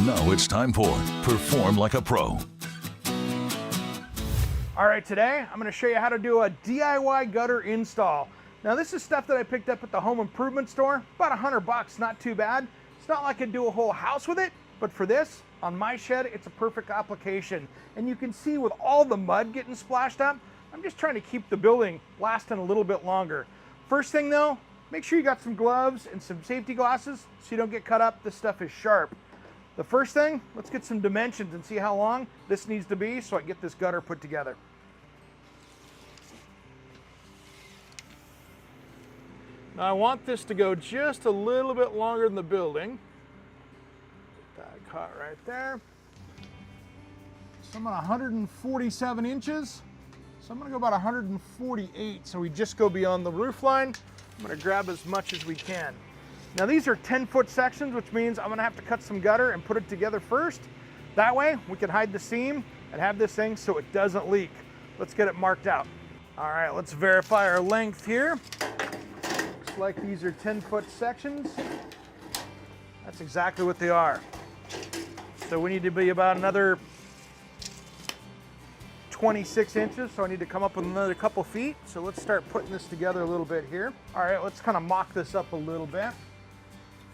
Now it's time for Perform Like a Pro. All right, today I'm going to show you how to do a DIY gutter install. Now this is stuff that I picked up at the home improvement store, about $100, not too bad. It's not like I could do a whole house with it, but for this, on my shed, it's a perfect application. And you can see with all the mud getting splashed up, I'm just trying to keep the building lasting a little bit longer. First thing though, make sure you got some gloves and some safety glasses so you don't get cut up. This stuff is sharp. The first thing, let's get some dimensions and see how long this needs to be so I can get this gutter put together. Now I want this to go just a little bit longer than the building. Get that caught right there. So I'm at 147 inches. So I'm gonna go about 148, so we just go beyond the roof line. I'm gonna grab as much as we can. Now these are 10-foot sections, which means I'm gonna have to cut some gutter and put it together first. That way we can hide the seam and have this thing so it doesn't leak. Let's get it marked out. All right, let's verify our length here. Looks like these are 10-foot sections. That's exactly what they are. So we need to be about another 26 inches, so I need to come up with another couple feet. So let's start putting this together a little bit here. All right, let's kind of mock this up a little bit.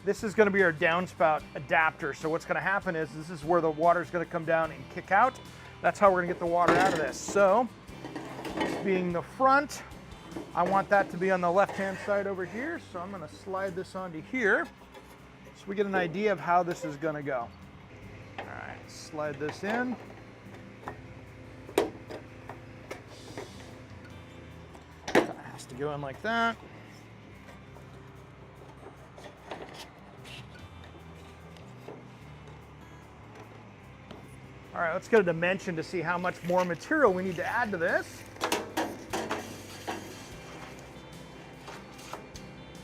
This is going to be our downspout adapter. So what's going to happen is this is where the water is going to come down and kick out. That's how we're going to get the water out of this. So this being the front, I want that to be on the left-hand side over here. So I'm going to slide this onto here so we get an idea of how this is going to go. All right, slide this in. Has to go in like that. All right, let's get a dimension to see how much more material we need to add to this.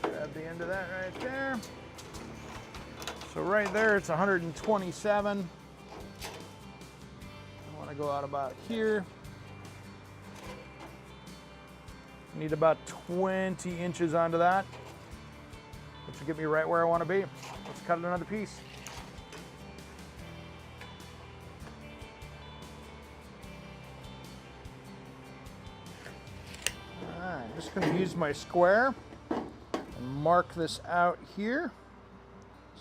Grab the end of that right there. So right there, it's 127. I want to go out about here. Need about 20 inches onto that, which will get me right where I want to be. Let's cut another piece. All right, I'm just going to use my square and mark this out here.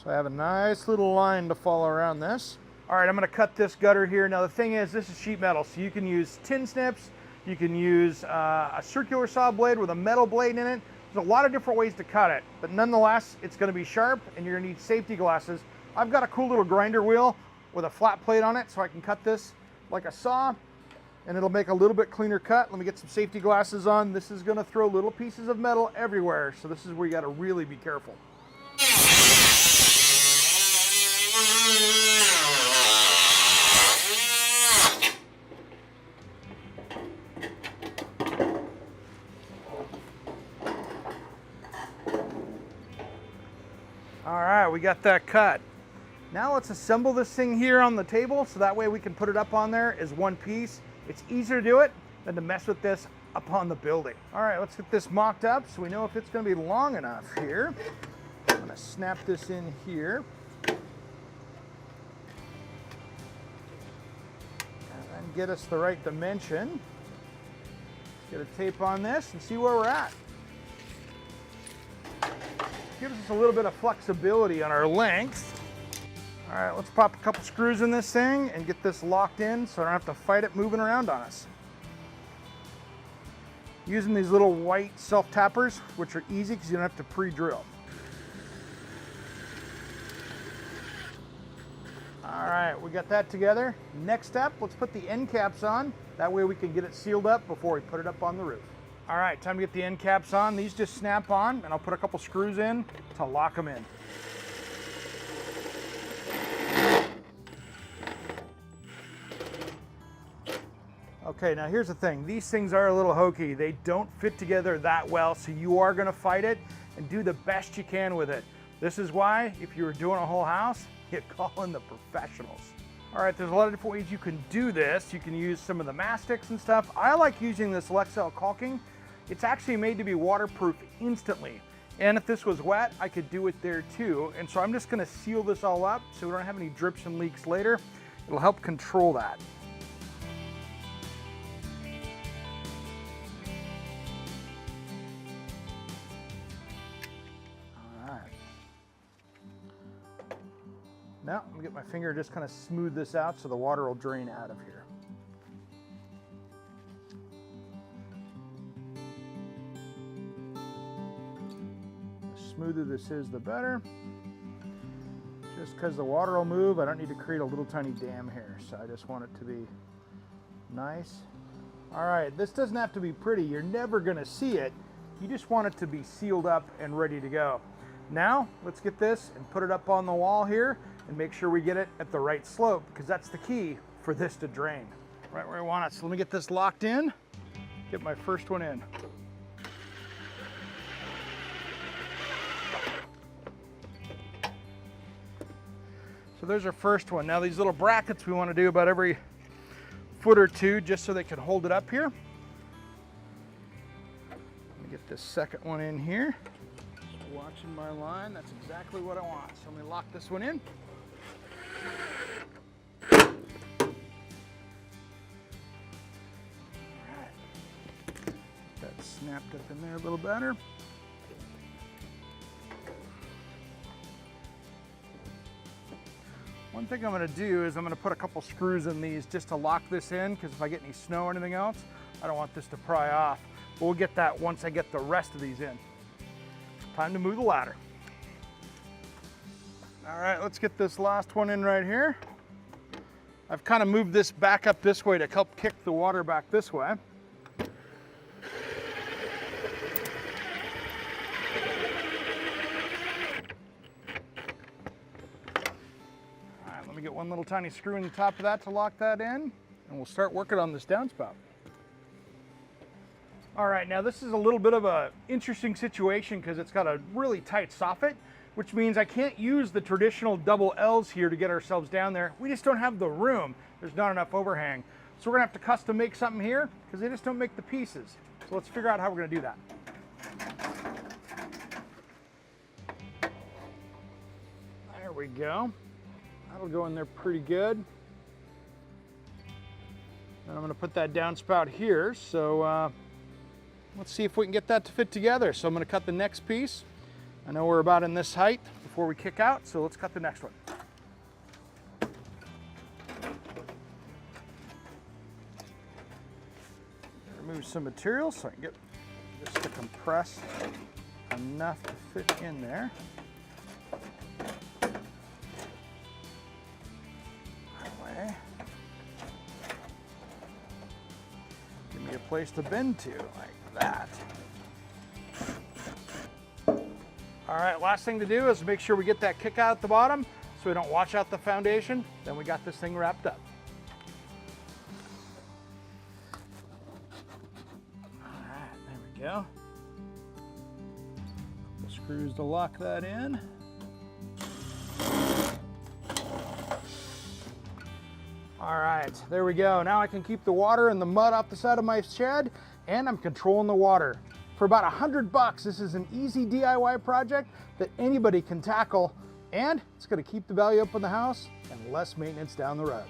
So I have a nice little line to follow around this. All right, I'm going to cut this gutter here. Now the thing is, this is sheet metal, so you can use tin snips. You can use a circular saw blade with a metal blade in it. There's a lot of different ways to cut it, but nonetheless, it's gonna be sharp and you're gonna need safety glasses. I've got a cool little grinder wheel with a flat plate on it so I can cut this like a saw and it'll make a little bit cleaner cut. Let me get some safety glasses on. This is gonna throw little pieces of metal everywhere, so this is where you gotta really be careful. All right, we got that cut. Now let's assemble this thing here on the table so that way we can put it up on there as one piece. It's easier to do it than to mess with this up on the building. All right, let's get this mocked up so we know if it's gonna be long enough here. I'm gonna snap this in here. And then get us the right dimension. Let's get a tape on this and see where we're at. Gives us a little bit of flexibility on our length. All right, let's pop a couple screws in this thing and get this locked in so I don't have to fight it moving around on us. Using these little white self-tappers, which are easy because you don't have to pre-drill. All right, we got that together. Next step, let's put the end caps on. That way we can get it sealed up before we put it up on the roof. All right, time to get the end caps on. These just snap on, and I'll put a couple screws in to lock them in. Okay, now here's the thing. These things are a little hokey. They don't fit together that well, so you are gonna fight it and do the best you can with it. This is why, if you were doing a whole house, you call in the professionals. All right, there's a lot of different ways you can do this. You can use some of the mastics and stuff. I like using this Lexel caulking. It's actually made to be waterproof instantly. And if this was wet, I could do it there too. And so I'm just gonna seal this all up so we don't have any drips and leaks later. It'll help control that. All right. Now I'm gonna get my finger, just kind of smooth this out so the water will drain out of here. The smoother this is, the better. Just because the water will move, I don't need to create a little tiny dam here, so I just want it to be nice. All right, this doesn't have to be pretty. You're never gonna see it. You just want it to be sealed up and ready to go. Now, let's get this and put it up on the wall here and make sure we get it at the right slope, because that's the key for this to drain. Right where I want it. So let me get this locked in, get my first one in. So there's our first one. Now these little brackets we want to do about every foot or two just so they can hold it up here. Let me get this second one in here. Just watching my line, that's exactly what I want. So let me lock this one in. All right. That snapped up in there a little better. One thing I'm going to do is I'm going to put a couple screws in these just to lock this in, because if I get any snow or anything else, I don't want this to pry off. But we'll get that once I get the rest of these in. Time to move the ladder. All right, let's get this last one in right here. I've kind of moved this back up this way to help kick the water back this way. Get one little tiny screw in the top of that to lock that in, and we'll start working on this downspout. All right, now this is a little bit of an interesting situation because it's got a really tight soffit, which means I can't use the traditional double L's here to get ourselves down there. We just don't have the room. There's not enough overhang. So we're gonna have to custom make something here because they just don't make the pieces. So let's figure out how we're gonna do that. There we go. That'll go in there pretty good. And I'm going to put that downspout here. So let's see if we can get that to fit together. So I'm going to cut the next piece. I know we're about in this height before we kick out, so let's cut the next one. Remove some material so I can get this to compress enough to fit in there. Give me a place to bend to, like that. All right, last thing to do is make sure we get that kick out at the bottom so we don't wash out the foundation. Then we got this thing wrapped up. All right, there we go. The screws to lock that in. All right, there we go. Now I can keep the water and the mud off the side of my shed, and I'm controlling the water. For about $100, this is an easy DIY project that anybody can tackle, and it's gonna keep the value up in the house and less maintenance down the road.